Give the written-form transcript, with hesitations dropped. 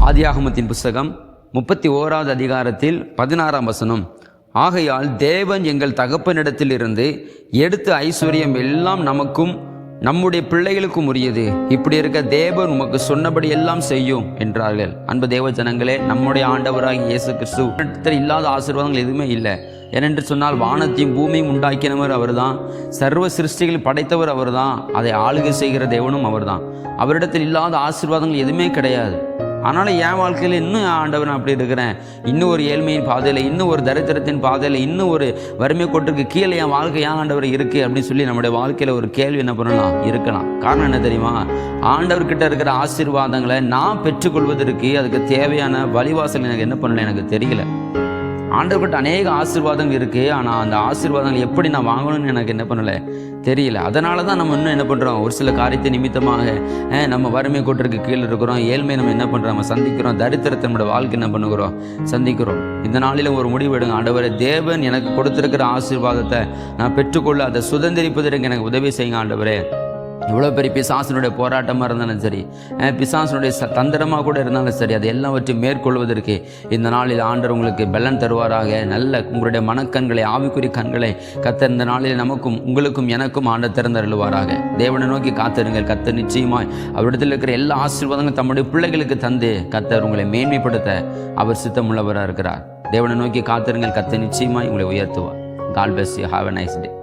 ஆதியாகமத்தின் புஸ்தகம் 31வது அதிகாரத்தில் 16ஆம் வசனம். ஆகையால் தேவன் எங்கள் தகப்பனிடத்திலிருந்து எடுத்த ஐஸ்வர்யம் எல்லாம் நமக்கும் நம்முடைய பிள்ளைகளுக்கும் உரியது. இப்படி இருக்க தேவன் உமக்கு சொன்னபடி எல்லாம் செய்யும் என்றார்கள். அன்பு தேவ ஜனங்களே, நம்முடைய ஆண்டவராகிய இயேசு கிறிஸ்து இல்லாத ஆசீர்வாதங்கள் எதுவுமே இல்லை. ஏனென்று சொன்னால் வானத்தையும் பூமியும் உண்டாக்கினவர் அவர்தான், சர்வ சிருஷ்டிகள் படைத்தவர் அவர்தான், அதை ஆளுகை செய்கிற தேவனும் அவர்தான். அவரிடத்தில் இல்லாத ஆசீர்வாதங்கள் எதுவுமே கிடையாது. அதனால் என் வாழ்க்கையில் இன்னும் ஆண்டவர் நான் அப்படி இருக்கிறேன், இன்னும் ஒரு ஏழ்மையின் பாதையில், இன்னும் ஒரு தரித்திரத்தின் பாதையில், இன்னும் ஒரு வறுமை கோட்டிற்கு கீழே என் வாழ்க்கை ஏன் ஆண்டவர் இருக்குது அப்படின்னு சொல்லி நம்முடைய வாழ்க்கையில் ஒரு கேள்வி என்ன பண்ணலாம் இருக்கலாம். காரணம் என்ன தெரியுமா? ஆண்டவர்கிட்ட இருக்கிற ஆசீர்வாதங்களை நான் பெற்றுக்கொள்வதற்கு அதுக்கு தேவையான வழிவாசல் எனக்கு என்ன பண்ணல எனக்கு தெரியல. ஆண்டவர்கிட்ட அநேக ஆசீர்வாதங்கள் இருக்குது, ஆனால் அந்த ஆசீர்வாதங்கள் எப்படி நான் வாங்கணும்னு எனக்கு என்ன பண்ணலை தெரியல. அதனால தான் நம்ம இன்னும் என்ன பண்ணுறோம், ஒரு சில காரியத்தை நிமித்தமாக நம்ம வறுமை கோட்டிற்கு கீழே இருக்கிறோம், ஏழ்மை நம்ம என்ன பண்ணுறோம், நம்ம சந்திக்கிறோம், தரித்திரத்தை நம்மளோட வாழ்க்கை என்ன பண்ணுகிறோம் சந்திக்கிறோம். இந்த நாளிலும் ஒரு முடிவு எடுங்க. ஆண்டவரே, தேவன் எனக்கு கொடுத்துருக்கிற ஆசீர்வாதத்தை நான் பெற்றுக்கொள்ள அதை சுதந்திரிப்பதற்கு எனக்கு உதவி செய்யுங்க ஆண்டவரே. எவ்வளோ பெரிய பிசாசனுடைய போராட்டமாக இருந்தாலும் சரி, பிசாசனுடைய தந்திரமாக கூட இருந்தாலும் சரி, அதை எல்லாவற்றையும் மேற்கொள்வதற்கு இந்த நாளில் ஆண்டவர் உங்களுக்கு பலன் தருவாராக. நல்ல உங்களுடைய மனக்கண்களை, ஆவிக்குறி கண்களை கர்த்தர் இந்த நாளில் நமக்கும் உங்களுக்கும் எனக்கும் ஆண்டவர் திறந்தருளுவாராக. தேவனை நோக்கி காத்திருங்கள். கர்த்தர் நிச்சயமாய் அவரிடத்தில் இருக்கிற எல்லா ஆசீர்வாதங்களும் தம்முடைய பிள்ளைகளுக்கு தந்து கர்த்தர் உங்களை மேன்மைப்படுத்த அவர் சித்தமுள்ளவராக இருக்கிறார். தேவனை நோக்கி காத்திருங்கள். கர்த்தர் நிச்சயமாய் உங்களை உயர்த்துவார். God bless you. Have a nice day.